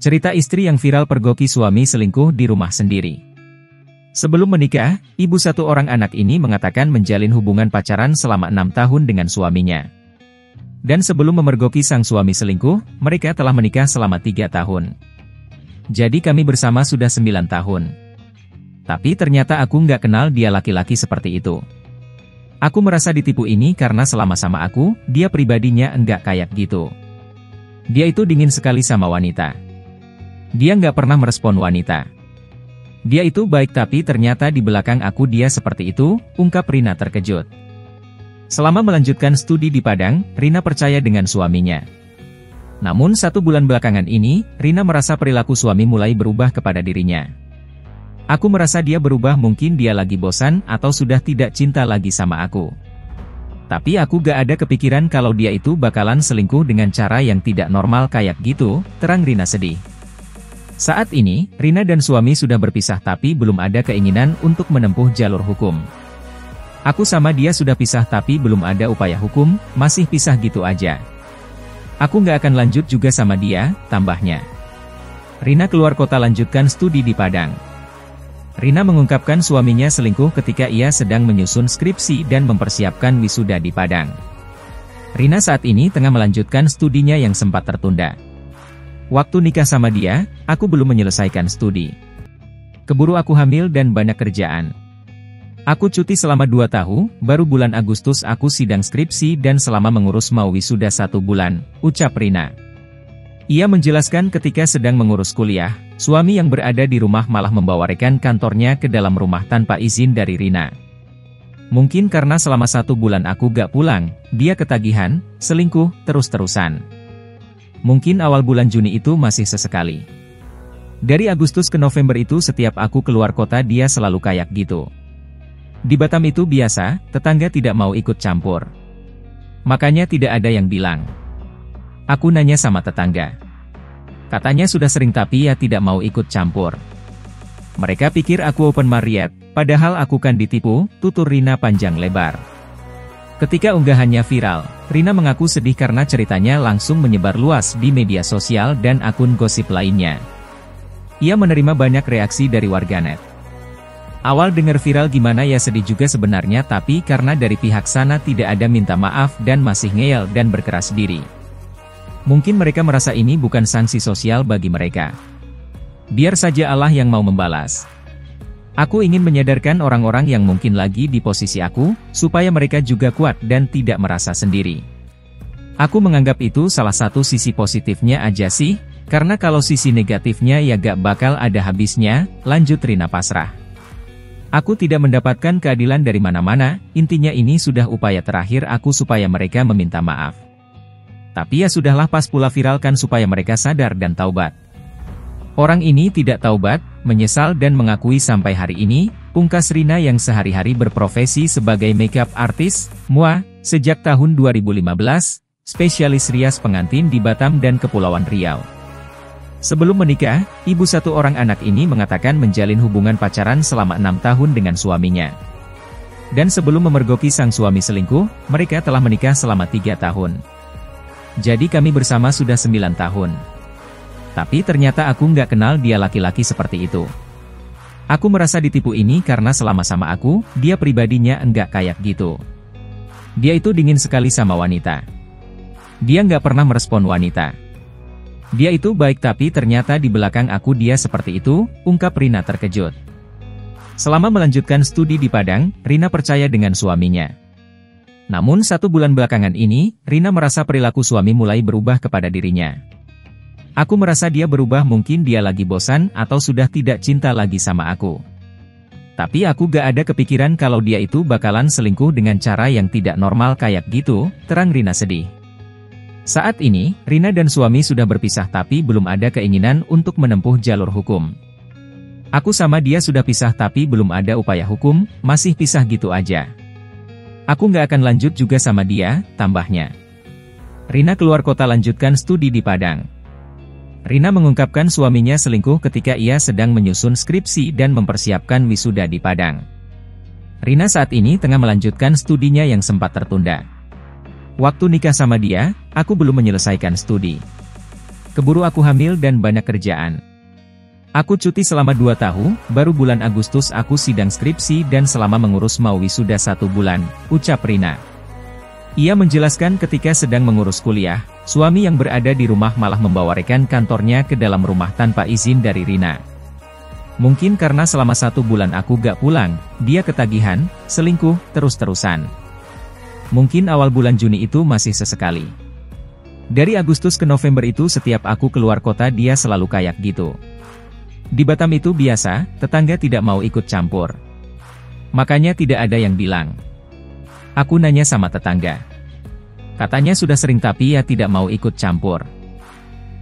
Cerita istri yang viral pergoki suami selingkuh di rumah sendiri. Sebelum menikah, ibu satu orang anak ini mengatakan menjalin hubungan pacaran selama 6 tahun dengan suaminya. Dan sebelum memergoki sang suami selingkuh, mereka telah menikah selama 3 tahun. Jadi kami bersama sudah 9 tahun. Tapi ternyata aku nggak kenal dia laki-laki seperti itu. Aku merasa ditipu ini karena selama sama aku, dia pribadinya enggak kayak gitu. Dia itu dingin sekali sama wanita. Dia nggak pernah merespon wanita. Dia itu baik tapi ternyata di belakang aku dia seperti itu, ungkap Rina terkejut. Selama melanjutkan studi di Padang, Rina percaya dengan suaminya. Namun 1 bulan belakangan ini, Rina merasa perilaku suami mulai berubah kepada dirinya. Aku merasa dia berubah, mungkin dia lagi bosan atau sudah tidak cinta lagi sama aku. Tapi aku gak ada kepikiran kalau dia itu bakalan selingkuh dengan cara yang tidak normal kayak gitu, terang Rina sedih. Saat ini, Rina dan suami sudah berpisah tapi belum ada keinginan untuk menempuh jalur hukum. Aku sama dia sudah pisah tapi belum ada upaya hukum, masih pisah gitu aja. Aku nggak akan lanjut juga sama dia, tambahnya. Rina keluar kota lanjutkan studi di Padang. Rina mengungkapkan suaminya selingkuh ketika ia sedang menyusun skripsi dan mempersiapkan wisuda di Padang. Rina saat ini tengah melanjutkan studinya yang sempat tertunda. Waktu nikah sama dia, aku belum menyelesaikan studi. Keburu aku hamil dan banyak kerjaan. Aku cuti selama 2 tahun, baru bulan Agustus aku sidang skripsi dan selama mengurus mau wisuda 1 bulan, ucap Rina. Ia menjelaskan ketika sedang mengurus kuliah, suami yang berada di rumah malah membawa rekan kantornya ke dalam rumah tanpa izin dari Rina. Mungkin karena selama 1 bulan aku gak pulang, dia ketagihan, selingkuh, terus-terusan. Mungkin awal bulan Juni itu masih sesekali. Dari Agustus ke November itu setiap aku keluar kota dia selalu kayak gitu. Di Batam itu biasa, tetangga tidak mau ikut campur. Makanya tidak ada yang bilang. Aku nanya sama tetangga. Katanya sudah sering tapi ya tidak mau ikut campur. Mereka pikir aku open married, padahal aku kan ditipu, tutur Rina panjang lebar. Ketika unggahannya viral, Rina mengaku sedih karena ceritanya langsung menyebar luas di media sosial dan akun gosip lainnya. Ia menerima banyak reaksi dari warganet. Awal dengar viral gimana ya sedih juga sebenarnya tapi karena dari pihak sana tidak ada minta maaf dan masih ngeyel dan berkeras diri. Mungkin mereka merasa ini bukan sanksi sosial bagi mereka. Biar saja Allah yang mau membalas. Aku ingin menyadarkan orang-orang yang mungkin lagi di posisi aku, supaya mereka juga kuat dan tidak merasa sendiri. Aku menganggap itu salah satu sisi positifnya aja sih, karena kalau sisi negatifnya ya gak bakal ada habisnya, lanjut Rina pasrah. Aku tidak mendapatkan keadilan dari mana-mana, intinya ini sudah upaya terakhir aku supaya mereka meminta maaf. Tapi ya sudahlah pas pula viralkan supaya mereka sadar dan taubat. Orang ini tidak taubat, menyesal dan mengakui sampai hari ini, pungkas Rina yang sehari-hari berprofesi sebagai makeup artist, MUA, sejak tahun 2015, spesialis rias pengantin di Batam dan Kepulauan Riau. Sebelum menikah, ibu satu orang anak ini mengatakan menjalin hubungan pacaran selama 6 tahun dengan suaminya. Dan sebelum memergoki sang suami selingkuh, mereka telah menikah selama 3 tahun. Jadi kami bersama sudah 9 tahun. Tapi ternyata aku nggak kenal dia laki-laki seperti itu. Aku merasa ditipu ini karena selama sama aku, dia pribadinya enggak kayak gitu. Dia itu dingin sekali sama wanita. Dia nggak pernah merespon wanita. Dia itu baik tapi ternyata di belakang aku dia seperti itu, ungkap Rina terkejut. Selama melanjutkan studi di Padang, Rina percaya dengan suaminya. Namun 1 bulan belakangan ini, Rina merasa perilaku suami mulai berubah kepada dirinya. Aku merasa dia berubah, mungkin dia lagi bosan atau sudah tidak cinta lagi sama aku. Tapi aku gak ada kepikiran kalau dia itu bakalan selingkuh dengan cara yang tidak normal kayak gitu, terang Rina sedih. Saat ini, Rina dan suami sudah berpisah tapi belum ada keinginan untuk menempuh jalur hukum. Aku sama dia sudah pisah tapi belum ada upaya hukum, masih pisah gitu aja. Aku gak akan lanjut juga sama dia, tambahnya. Rina keluar kota lanjutkan studi di Padang. Rina mengungkapkan suaminya selingkuh ketika ia sedang menyusun skripsi dan mempersiapkan wisuda di Padang. Rina saat ini tengah melanjutkan studinya yang sempat tertunda. Waktu nikah sama dia, aku belum menyelesaikan studi. Keburu aku hamil dan banyak kerjaan. Aku cuti selama 2 tahun, baru bulan Agustus aku sidang skripsi dan selama mengurus mau wisuda 1 bulan, ucap Rina. Ia menjelaskan ketika sedang mengurus kuliah, suami yang berada di rumah malah membawa rekan kantornya ke dalam rumah tanpa izin dari Rina. Mungkin karena selama 1 bulan aku gak pulang, dia ketagihan, selingkuh, terus-terusan. Mungkin awal bulan Juni itu masih sesekali. Dari Agustus ke November itu setiap aku keluar kota dia selalu kayak gitu. Di Batam itu biasa, tetangga tidak mau ikut campur. Makanya tidak ada yang bilang. Aku nanya sama tetangga. Katanya sudah sering tapi ya tidak mau ikut campur.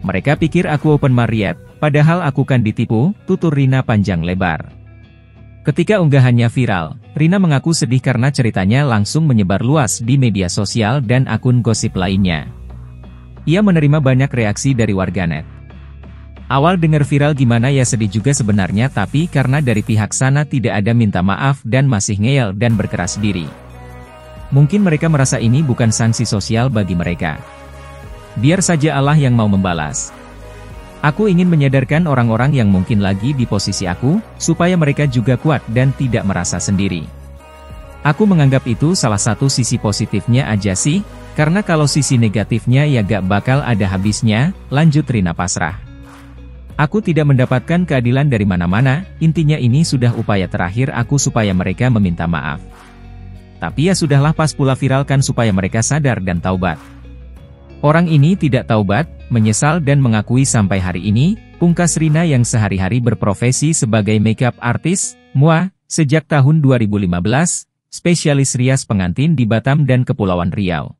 Mereka pikir aku open married, padahal aku kan ditipu, tutur Rina panjang lebar. Ketika unggahannya viral, Rina mengaku sedih karena ceritanya langsung menyebar luas di media sosial dan akun gosip lainnya. Ia menerima banyak reaksi dari warganet. Awal dengar viral gimana ya sedih juga sebenarnya tapi karena dari pihak sana tidak ada minta maaf dan masih ngeyel dan berkeras diri. Mungkin mereka merasa ini bukan sanksi sosial bagi mereka. Biar saja Allah yang mau membalas. Aku ingin menyadarkan orang-orang yang mungkin lagi di posisi aku, supaya mereka juga kuat dan tidak merasa sendiri. Aku menganggap itu salah satu sisi positifnya aja sih, karena kalau sisi negatifnya ya gak bakal ada habisnya, lanjut Rina pasrah. Aku tidak mendapatkan keadilan dari mana-mana, intinya ini sudah upaya terakhir aku supaya mereka meminta maaf. Tapi ya sudahlah pas pula viralkan supaya mereka sadar dan taubat. Orang ini tidak taubat, menyesal dan mengakui sampai hari ini, pungkas Rina yang sehari-hari berprofesi sebagai makeup artist, MUA, sejak tahun 2015, spesialis rias pengantin di Batam dan Kepulauan Riau.